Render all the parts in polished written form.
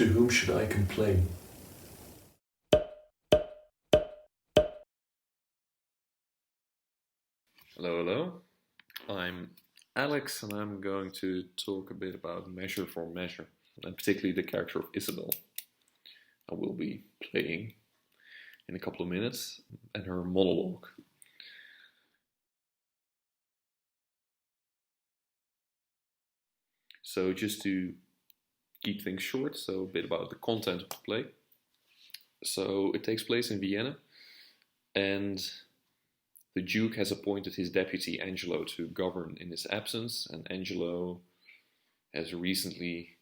To whom should I complain? Hello, hello. I'm Alex, and I'm going to talk a bit about Measure for Measure, and particularly the character of Isabel. I will be playing in a couple of minutes, and her monologue. So just to keep things short, so a bit about the content of the play. So it takes place in Vienna, and the Duke has appointed his deputy Angelo to govern in his absence, and Angelo has recently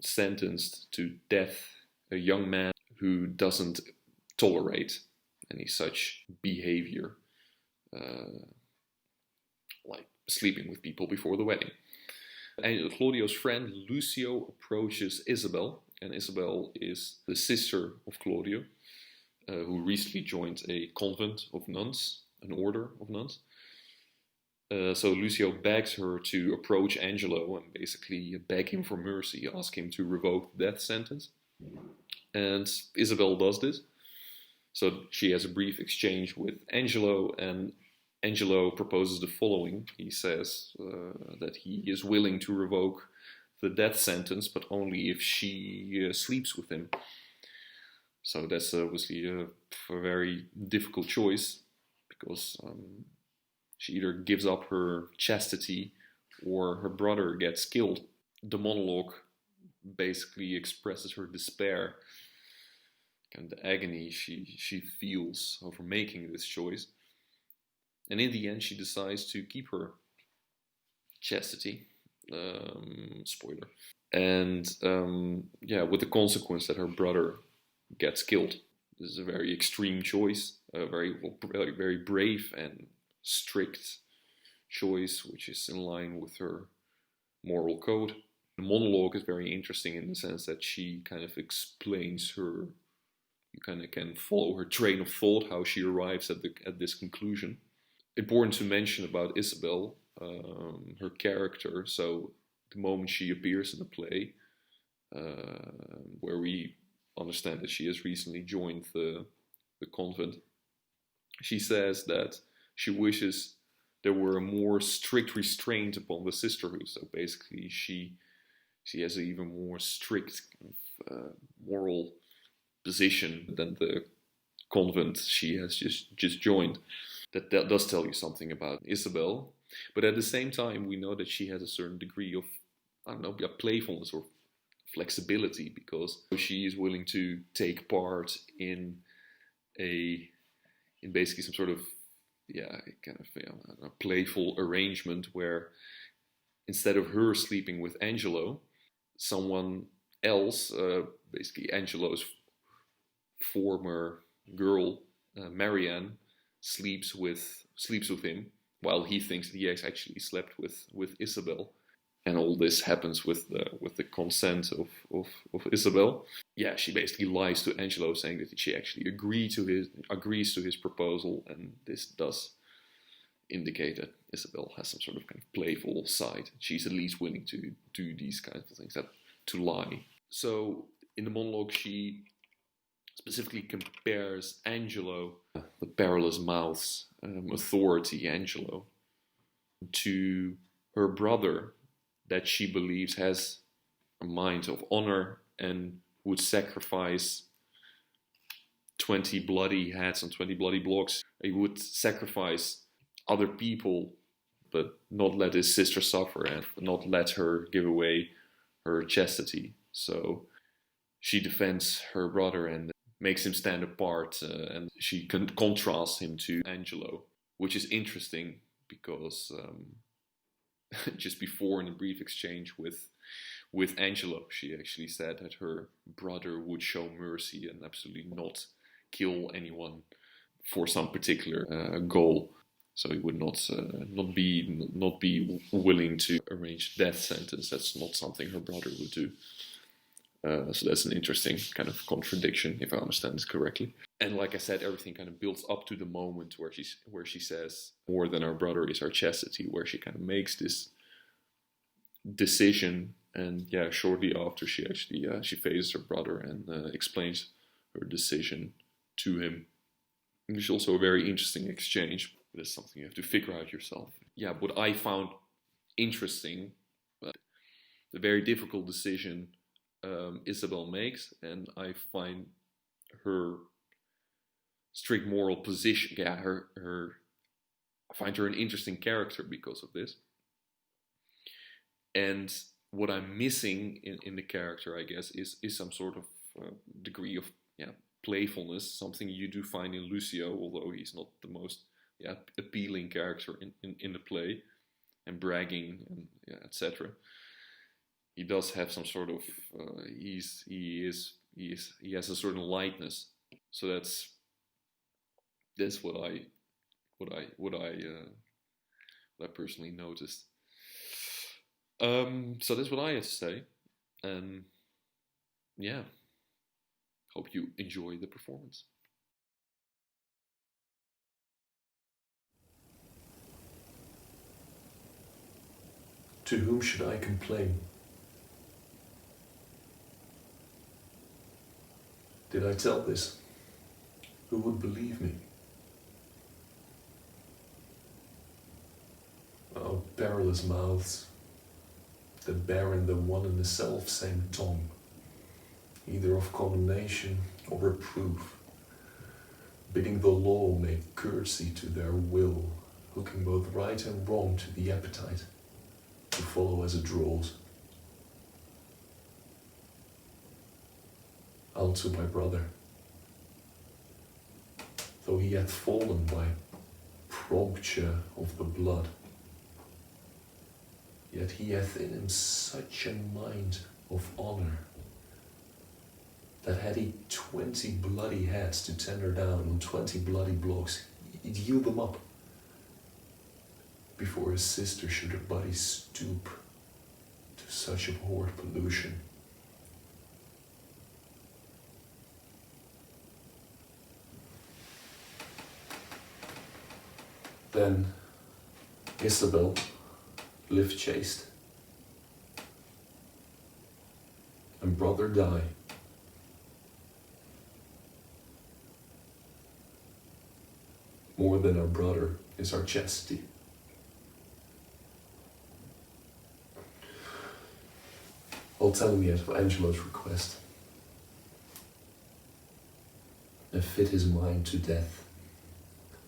sentenced to death a young man who doesn't tolerate any such behavior, like sleeping with people before the wedding. And Claudio's friend Lucio approaches Isabel, and Isabel is the sister of Claudio, who recently joined a convent of nuns, an order of nuns. So Lucio begs her to approach Angelo and basically beg him for mercy, ask him to revoke the death sentence. And Isabel does this. So she has a brief exchange with Angelo, and Angelo proposes the following. He says that he is willing to revoke the death sentence, but only if she sleeps with him. So that's obviously a very difficult choice, because she either gives up her chastity or her brother gets killed. The monologue basically expresses her despair and the agony she feels over making this choice. And in the end, she decides to keep her chastity. Spoiler. And with the consequence that her brother gets killed. This is a very extreme choice, a very brave and strict choice, which is in line with her moral code. The monologue is very interesting in the sense that she kind of explains her. You kind of can follow her train of thought, how she arrives at this conclusion. Important to mention about Isabel, her character. So the moment she appears in the play, where we understand that she has recently joined the convent, she says that she wishes there were a more strict restraint upon the sisterhood. So basically, she has an even more strict moral position than the convent she has just joined. That does tell you something about Isabel. But at the same time, we know that she has a certain degree of, playfulness or flexibility, because she is willing to take part in basically some sort of a playful arrangement where instead of her sleeping with Angelo, someone else, basically Angelo's former girl, Marianne, sleeps with him, while he thinks that he has actually slept with Isabel. And all this happens with the consent of Isabel. Yeah, she basically lies to Angelo, saying that she actually agrees to his proposal, and this does indicate that Isabel has some sort of kind of playful side. She's at least willing to do these kinds of things, to lie. So in the monologue, she specifically compares Angelo, the perilous mouth's authority, Angelo, to her brother, that she believes has a mind of honor and would sacrifice 20 bloody heads on 20 bloody blocks. He would sacrifice other people, but not let his sister suffer and not let her give away her chastity. So she defends her brother and makes him stand apart, and she contrasts him to Angelo, which is interesting because just before, in a brief exchange with Angelo, she actually said that her brother would show mercy and absolutely not kill anyone for some particular goal. So he would not be willing to arrange death sentence. That's not something her brother would do. So that's an interesting kind of contradiction, if I understand this correctly. And like I said, everything kind of builds up to the moment where she says, more than our brother is our chastity, where she kind of makes this decision And yeah, shortly after, she actually she faces her brother and explains her decision to him. It's also a very interesting exchange, but it's something you have to figure out yourself. Yeah, what I found interesting, the very difficult decision Isabel makes, and I find her strict moral position. Yeah, I find her an interesting character because of this. And what I'm missing in the character, I guess, is some sort of degree of playfulness, something you do find in Lucio, although he's not the most appealing character in the play, and bragging and etc. He does have some sort of he has a certain lightness. So that's what I personally noticed. So that's what I have to say, and yeah, hope you enjoy the performance. To whom should I complain? Did I tell this? Who would believe me? Oh, perilous mouths, that bear in them one and the self same tongue, either of condemnation or reproof, bidding the law make courtesy to their will, hooking both right and wrong to the appetite, to follow as it draws. Unto my brother, though he hath fallen by prompture of the blood, yet he hath in him such a mind of honour, that had he 20 bloody heads to tender down on 20 bloody blocks, he'd yield them up, before his sister should her body stoop to such abhorred pollution. Then Isabel lived chaste, and brother die. More than our brother is our chastity. I'll tell him yet of Angelo's request, and fit his mind to death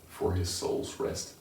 for his soul's rest.